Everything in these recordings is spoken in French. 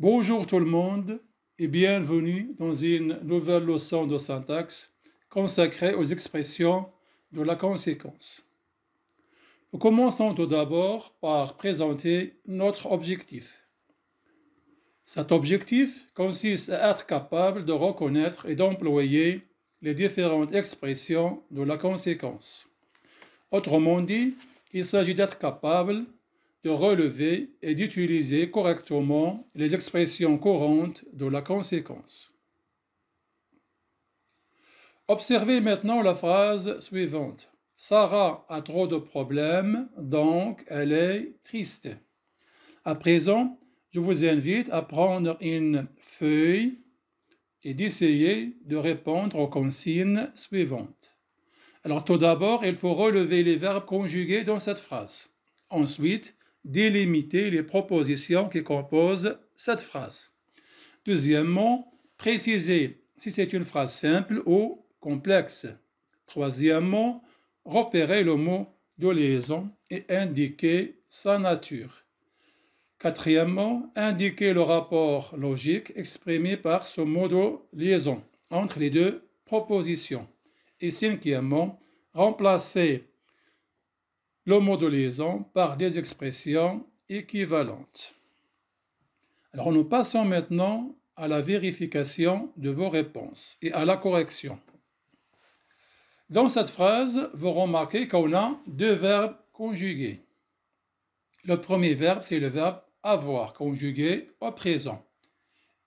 Bonjour tout le monde et bienvenue dans une nouvelle leçon de syntaxe consacrée aux expressions de la conséquence. Nous commençons tout d'abord par présenter notre objectif. Cet objectif consiste à être capable de reconnaître et d'employer les différentes expressions de la conséquence. Autrement dit, il s'agit d'être capable de relever et d'utiliser correctement les expressions courantes de la conséquence. Observez maintenant la phrase suivante. Sarah a trop de problèmes, donc elle est triste. À présent, je vous invite à prendre une feuille et d'essayer de répondre aux consignes suivantes. Alors tout d'abord, il faut relever les verbes conjugués dans cette phrase. Ensuite, délimiter les propositions qui composent cette phrase. Deuxièmement, préciser si c'est une phrase simple ou complexe. Troisièmement, repérer le mot de liaison et indiquer sa nature. Quatrièmement, indiquer le rapport logique exprimé par ce mot de liaison entre les deux propositions. Et cinquièmement, remplacer le mot de liaison par des expressions équivalentes. Alors nous passons maintenant à la vérification de vos réponses et à la correction. Dans cette phrase, vous remarquez qu'on a deux verbes conjugués. Le premier verbe, c'est le verbe avoir, conjugué au présent.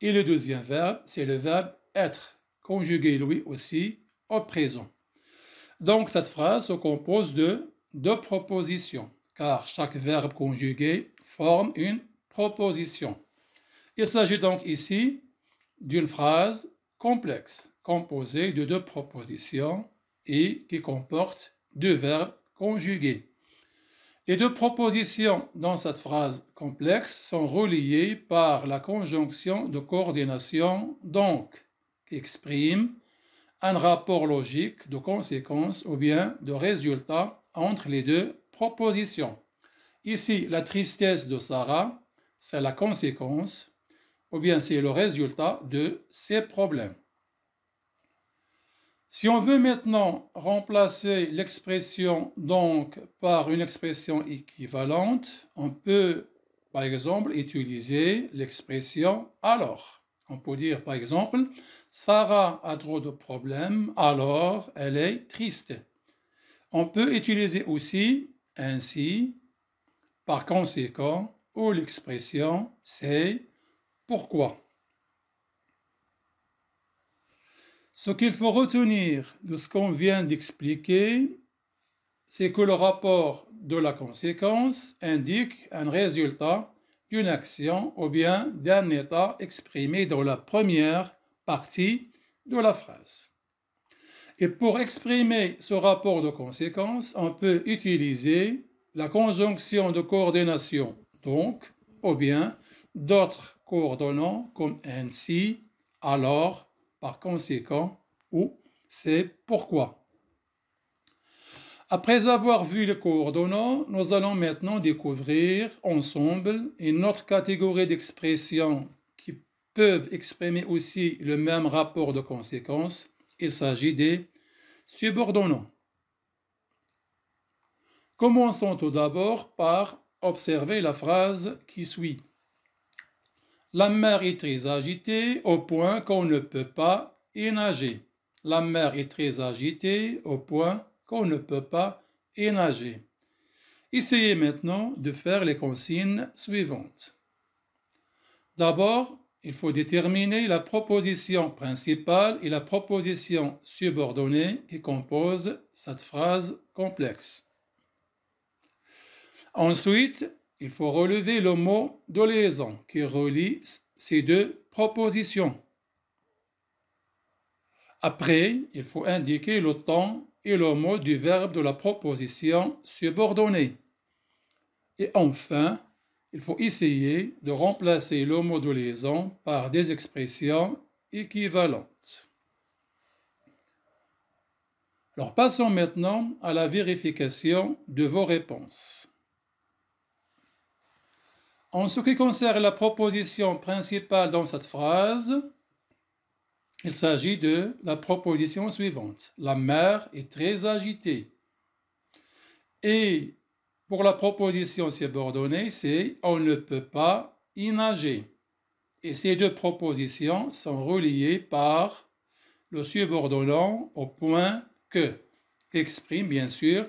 Et le deuxième verbe, c'est le verbe être, conjugué lui aussi au présent. Donc cette phrase se compose de deux propositions, car chaque verbe conjugué forme une proposition. Il s'agit donc ici d'une phrase complexe, composée de deux propositions et qui comporte deux verbes conjugués. Les deux propositions dans cette phrase complexe sont reliées par la conjonction de coordination donc, qui exprime un rapport logique de conséquence ou bien de résultat entre les deux propositions. Ici, la tristesse de Sarah, c'est la conséquence ou bien c'est le résultat de ses problèmes. Si on veut maintenant remplacer l'expression donc par une expression équivalente, on peut par exemple utiliser l'expression alors. On peut dire par exemple Sarah a trop de problèmes, alors elle est triste. On peut utiliser aussi ainsi, par conséquent, ou l'expression c'est pourquoi. Ce qu'il faut retenir de ce qu'on vient d'expliquer, c'est que le rapport de la conséquence indique un résultat d'une action ou bien d'un état exprimé dans la première partie de la phrase. Et pour exprimer ce rapport de conséquence, on peut utiliser la conjonction de coordination, donc, ou bien d'autres coordonnants comme ainsi, alors, par conséquent, ou c'est pourquoi. Après avoir vu les coordonnants, nous allons maintenant découvrir ensemble une autre catégorie d'expressions qui peuvent exprimer aussi le même rapport de conséquence. Il s'agit des subordonnants. Commençons tout d'abord par observer la phrase qui suit. La mer est très agitée au point qu'on ne peut pas y nager. La mer est très agitée au point qu'on ne peut pas y nager. Essayez maintenant de faire les consignes suivantes. D'abord, il faut déterminer la proposition principale et la proposition subordonnée qui composent cette phrase complexe. Ensuite, il faut relever le mot de liaison qui relie ces deux propositions. Après, il faut indiquer le temps et le mot du verbe de la proposition subordonnée. Et enfin, il faut essayer de remplacer le mot de liaison par des expressions équivalentes. Alors passons maintenant à la vérification de vos réponses. En ce qui concerne la proposition principale dans cette phrase, il s'agit de la proposition suivante. La mer est très agitée. Et pour la proposition subordonnée, c'est on ne peut pas y nager. Et ces deux propositions sont reliées par le subordonnant au point que, qui exprime bien sûr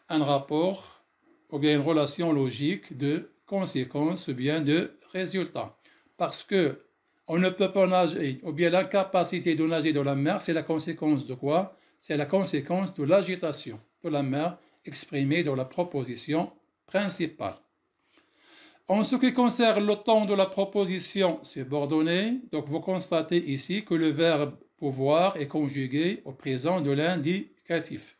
un rapport ou bien une relation logique de conséquence ou bien de résultat. Parce que on ne peut pas nager, ou bien l'incapacité de nager dans la mer, c'est la conséquence de quoi? C'est la conséquence de l'agitation de la mer exprimée dans la proposition principale. En ce qui concerne le temps de la proposition subordonnée, donc vous constatez ici que le verbe pouvoir est conjugué au présent de l'indicatif.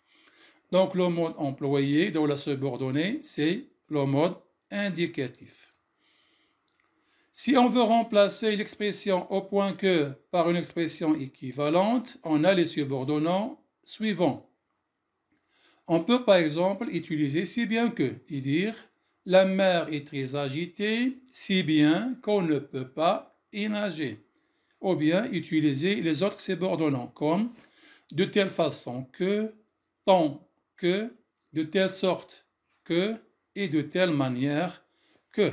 Donc le mode employé dans la subordonnée, c'est le mode indicatif. Si on veut remplacer l'expression au point que par une expression équivalente, on a les subordonnants suivants. On peut par exemple utiliser si bien que et dire la mer est très agitée, si bien qu'on ne peut pas y nager. Ou bien utiliser les autres subordonnants comme de telle façon que, tant que, de telle sorte que et de telle manière que.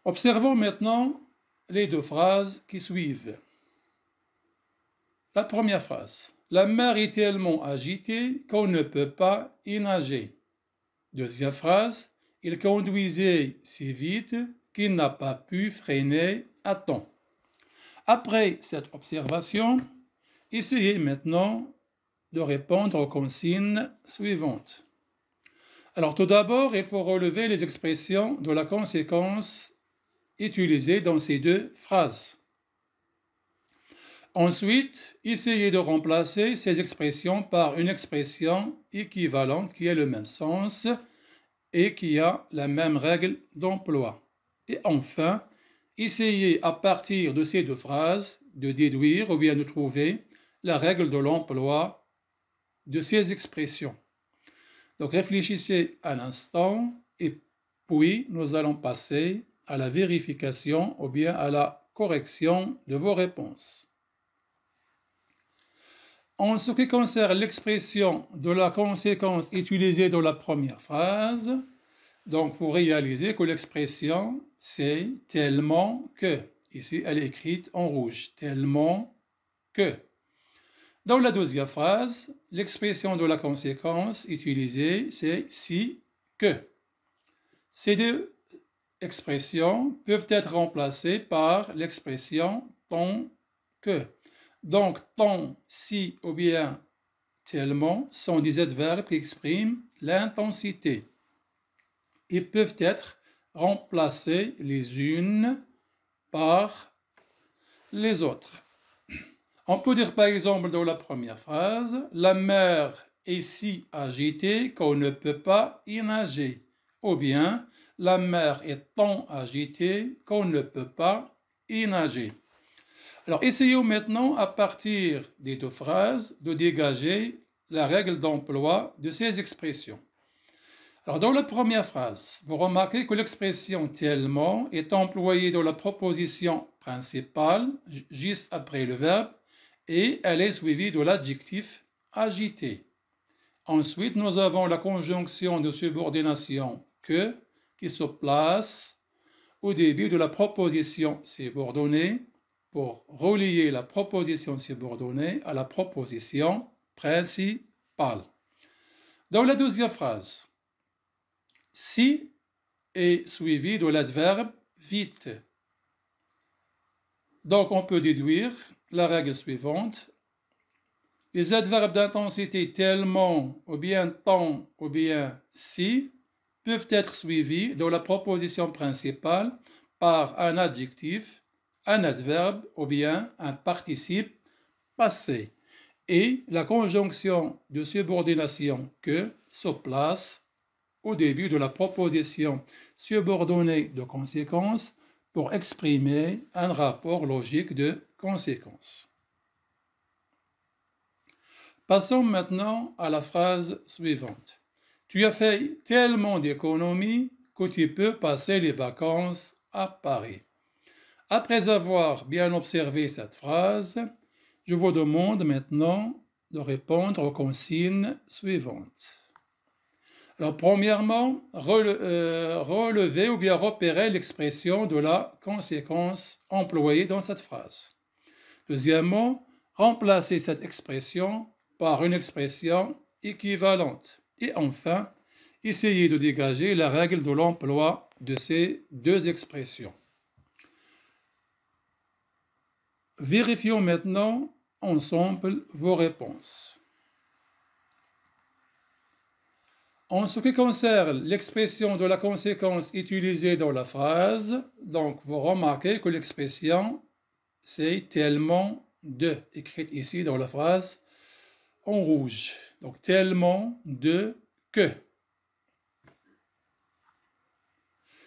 Observons maintenant les deux phrases qui suivent. La première phrase. La mer est tellement agitée qu'on ne peut pas y nager. Deuxième phrase. Il conduisait si vite qu'il n'a pas pu freiner à temps. Après cette observation, essayez maintenant de répondre aux consignes suivantes. Alors tout d'abord, il faut relever les expressions de la conséquence utilisées dans ces deux phrases. Ensuite, essayez de remplacer ces expressions par une expression équivalente qui a le même sens et qui a la même règle d'emploi. Et enfin, essayez à partir de ces deux phrases de déduire ou bien de trouver la règle de l'emploi de ces expressions. Donc réfléchissez un instant et puis nous allons passer à la vérification ou bien à la correction de vos réponses. En ce qui concerne l'expression de la conséquence utilisée dans la première phrase, donc vous réalisez que l'expression c'est tellement que. Ici, elle est écrite en rouge. Tellement que. Dans la deuxième phrase, l'expression de la conséquence utilisée c'est si que. Ces deux expressions peuvent être remplacées par l'expression tant que. Donc, tant, si ou bien tellement sont des adverbes qui expriment l'intensité. Ils peuvent être remplacés les unes par les autres. On peut dire par exemple dans la première phrase, la mer est si agitée qu'on ne peut pas y nager. Ou bien, la mer est tant agitée qu'on ne peut pas y nager. Alors, essayons maintenant, à partir des deux phrases, de dégager la règle d'emploi de ces expressions. Alors, dans la première phrase, vous remarquez que l'expression tellement est employée dans la proposition principale, juste après le verbe, et elle est suivie de l'adjectif agité. Ensuite, nous avons la conjonction de subordination que, qui se place au début de la proposition subordonnée, pour relier la proposition subordonnée à la proposition principale. Dans la deuxième phrase, si est suivi de l'adverbe vite. Donc on peut déduire la règle suivante. Les adverbes d'intensité tellement ou bien tant ou bien si peuvent être suivis dans la proposition principale par un adjectif, un adverbe ou bien un participe passé. Et la conjonction de subordination que se place au début de la proposition subordonnée de conséquence pour exprimer un rapport logique de conséquence. Passons maintenant à la phrase suivante. Tu as fait tellement d'économies que tu peux passer les vacances à Paris. Après avoir bien observé cette phrase, je vous demande maintenant de répondre aux consignes suivantes. Alors, premièrement, relever ou bien repérer l'expression de la conséquence employée dans cette phrase. Deuxièmement, remplacer cette expression par une expression équivalente. Et enfin, essayer de dégager la règle de l'emploi de ces deux expressions. Vérifions maintenant ensemble vos réponses. En ce qui concerne l'expression de la conséquence utilisée dans la phrase, donc vous remarquez que l'expression c'est tellement de, écrite ici dans la phrase en rouge. Donc tellement de que.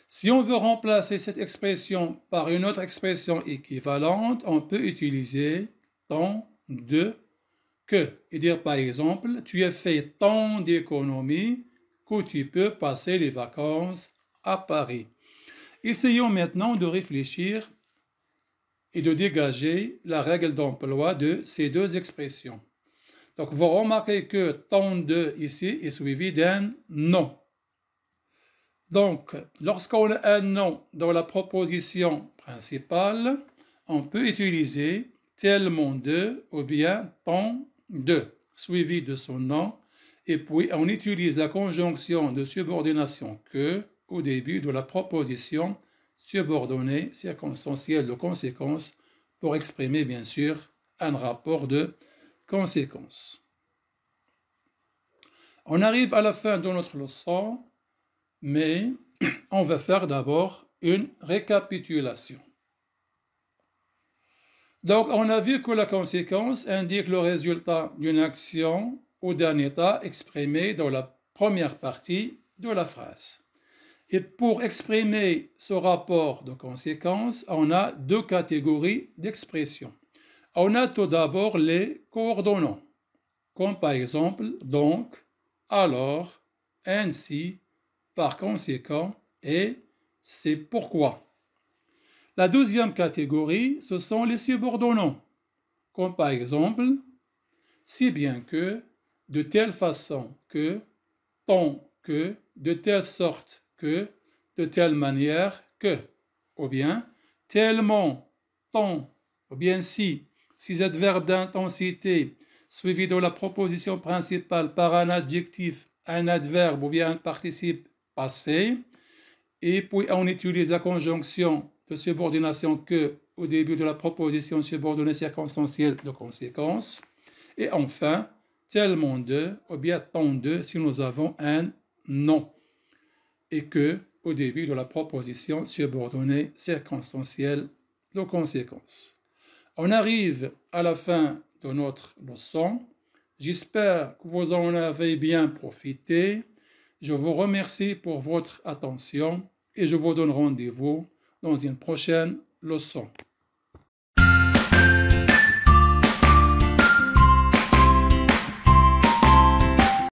Si on veut remplacer cette expression par une autre expression équivalente, on peut utiliser tant de que et dire par exemple, tu as fait tant d'économies que tu peux passer les vacances à Paris. Essayons maintenant de réfléchir et de dégager la règle d'emploi de ces deux expressions. Donc, vous remarquez que tant de ici est suivi d'un non. Donc, lorsqu'on a un nom dans la proposition principale, on peut utiliser tellement de ou bien tant de, suivi de son nom, et puis on utilise la conjonction de subordination que au début de la proposition subordonnée circonstancielle de conséquence pour exprimer bien sûr un rapport de conséquence. On arrive à la fin de notre leçon, mais on va faire d'abord une récapitulation. Donc, on a vu que la conséquence indique le résultat d'une action ou d'un état exprimé dans la première partie de la phrase. Et pour exprimer ce rapport de conséquence, on a deux catégories d'expressions. On a tout d'abord les coordonnants, comme par exemple donc, alors, ainsi, par conséquent et c'est pourquoi. La deuxième catégorie, ce sont les subordonnants, comme par exemple si bien que, de telle façon que, tant que, de telle sorte que, de telle manière que, ou bien tellement, tant, ou bien si cet verbe d'intensité suivi de la proposition principale par un adjectif, un adverbe ou bien un participe passé, et puis on utilise la conjonction de subordination que au début de la proposition subordonnée circonstancielle de conséquence, et enfin tellement de ou bien tant de si nous avons un nom, et que au début de la proposition subordonnée circonstancielle de conséquence. On arrive à la fin de notre leçon. J'espère que vous en avez bien profité. Je vous remercie pour votre attention et je vous donne rendez-vous dans une prochaine leçon.